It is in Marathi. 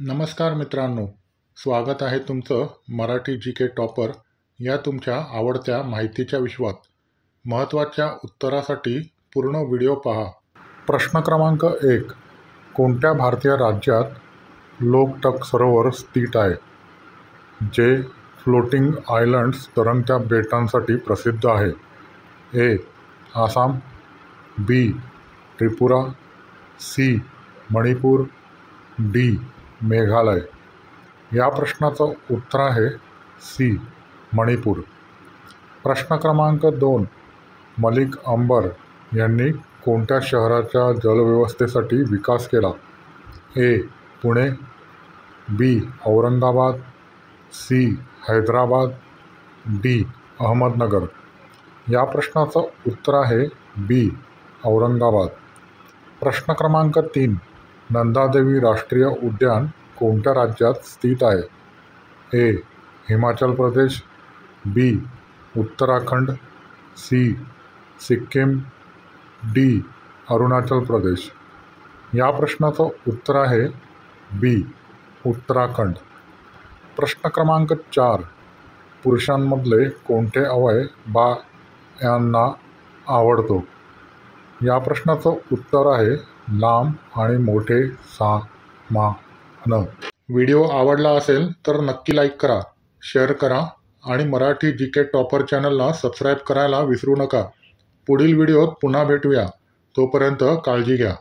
नमस्कार मित्रांनो, स्वागत आहे तुमचं मराठी जी के टॉपर या तुमच्या आवडत्या माहितीच्या विश्वात. महत्त्वाच्या उत्तरासाठी पूर्ण व्हिडिओ पहा. प्रश्न क्रमांक 1. कोणत्या भारतीय राज्यात लोकटक सरोवर स्थित आहे, जे फ्लोटिंग आयलंड्स तरंगत्या बेटांसाठी प्रसिद्ध आहे? ए. आसाम, बी. त्रिपुरा, सी. मणिपूर, डी. मेघालय. या प्रश्नाचं उत्तर आहे सी. मणिपूर. प्रश्न क्रमांक 2. मलिक अंबर यांनी कोणत्या शहराच्या जलव्यवस्थेसाठी विकास केला? ए. पुणे, बी. औरंगाबाद, सी. हैदराबाद, डी. अहमदनगर. या प्रश्नाचं उत्तर आहे बी. औरंगाबाद. प्रश्न क्रमांक 3. नंदादेवी राष्ट्रीय उद्यान कोणत्या राज्यात स्थित आहे? ए. हिमाचल प्रदेश, बी. उत्तराखंड, सी. सिक्कीम, डी. अरुणाचल प्रदेश. या प्रश्नाचं उत्तर आहे बी. उत्तराखंड. प्रश्न क्रमांक 4. पुरुषांमधले कोणते अवयव बायांना आवडतो? या प्रश्नाचं उत्तर आहे लांब आणि मोठे सामान. व्हिडिओ आवडला असेल तर नक्की लाईक करा, शेअर करा आणि मराठी जी के टॉपर चॅनलला सबस्क्राईब करायला विसरू नका. पुढील व्हिडिओत पुन्हा भेटूया. तोपर्यंत काळजी घ्या.